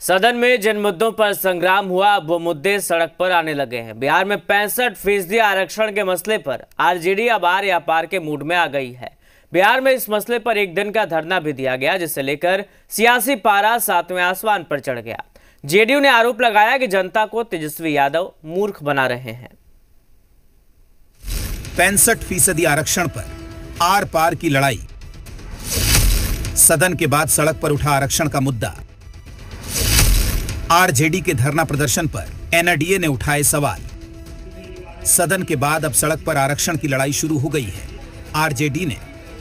सदन में जिन मुद्दों पर संग्राम हुआ अब वो मुद्दे सड़क पर आने लगे हैं। बिहार में 65% आरक्षण के मसले पर आरजेडी अब आर या पार के मूड में आ गई है। बिहार में इस मसले पर एक दिन का धरना भी दिया गया, जिसे लेकर सियासी पारा 7वें आसमान पर चढ़ गया। जेडीयू ने आरोप लगाया कि जनता को तेजस्वी यादव मूर्ख बना रहे हैं। 65% आरक्षण पर आर पार की लड़ाई। सदन के बाद सड़क पर उठा आरक्षण का मुद्दा। आरजेडी के धरना प्रदर्शन पर एनडीए ने उठाए सवाल। सदन के बाद अब सड़क पर आरक्षण की लड़ाई शुरू हो गई है। आरजेडी ने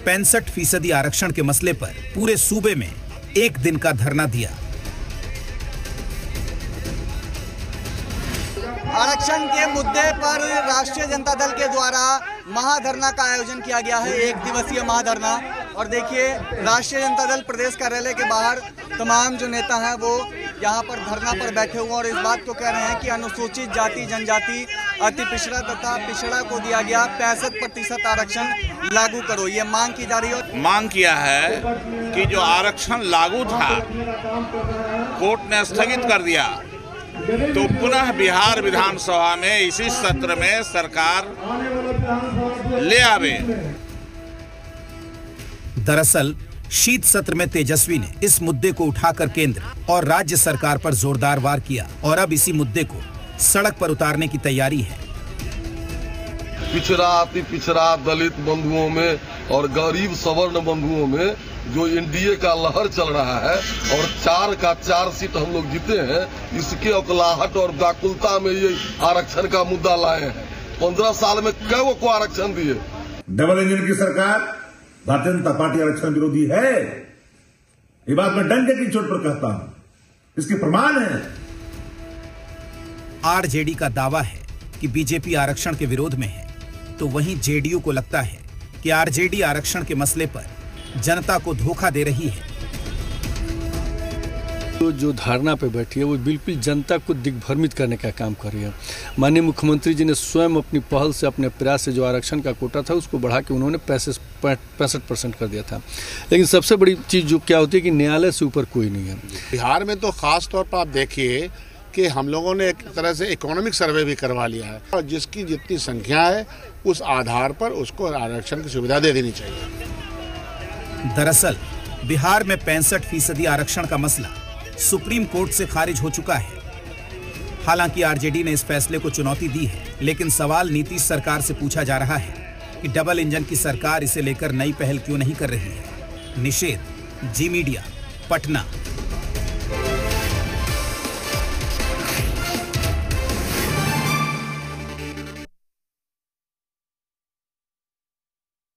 65% आरक्षण के मसले पर पूरे सूबे में एक दिन का धरना दिया। आरक्षण के मुद्दे पर राष्ट्रीय जनता दल के द्वारा महाधरना का आयोजन किया गया है, 1 दिवसीय महाधरना। और देखिए, राष्ट्रीय जनता दल प्रदेश कार्यालय के बाहर तमाम जो नेता हैं वो यहाँ पर धरना पर बैठे हुए और इस बात को कह रहे हैं कि अनुसूचित जाति जनजाति अति पिछड़ा तथा पिछड़ा को दिया गया 65% आरक्षण लागू करो, ये मांग की जा रही है। मांग किया है कि जो आरक्षण लागू था कोर्ट ने स्थगित कर दिया, तो पुनः बिहार विधानसभा में इसी सत्र में सरकार ले आवे। दरअसल शीत सत्र में तेजस्वी ने इस मुद्दे को उठाकर केंद्र और राज्य सरकार पर जोरदार वार किया और अब इसी मुद्दे को सड़क पर उतारने की तैयारी है। पिछड़ा अति पिछड़ा दलित बंधुओं में और गरीब सवर्ण बंधुओं में जो एनडीए का लहर चल रहा है और 4 का 4 सीट हम लोग जीते हैं, इसके औकलाहट और व्याकुलता में ये आरक्षण का मुद्दा लाए हैं। 15 साल में कई को आरक्षण दिए। डबल इंजन की सरकार भारतीय जनता पार्टी आरक्षण विरोधी है, ये बात मैं डंके की चोट पर कहता हूं, इसके प्रमाण है। आरजेडी का दावा है कि बीजेपी आरक्षण के विरोध में है, तो वहीं जेडीयू को लगता है कि आरजेडी आरक्षण के मसले पर जनता को धोखा दे रही है। तो जो धारणा पे बैठी है वो बिल्कुल जनता को दिग्भ्रमित करने का काम कर रही है। माननीय मुख्यमंत्री जी ने स्वयं अपनी पहल से, अपने प्रयास से जो आरक्षण का कोटा था उसको बढ़ा के उन्होंने 65% कर दिया था। लेकिन सबसे बड़ी चीज़ जो क्या होती है कि न्यायालय से ऊपर कोई नहीं है। बिहार में तो खास तौर पर आप देखिए कि हम लोगों ने एक तरह से इकोनॉमिक सर्वे भी करवा लिया है और जिसकी जितनी संख्या है उस आधार पर उसको आरक्षण की सुविधा दे देनी चाहिए। दरअसल बिहार में 65% आरक्षण का मसला सुप्रीम कोर्ट से खारिज हो चुका है। हालांकि आरजेडी ने इस फैसले को चुनौती दी है, लेकिन सवाल नीतीश सरकार से पूछा जा रहा है कि डबल इंजन की सरकार इसे लेकर नई पहल क्यों नहीं कर रही है। निषेध, जी मीडिया, पटना।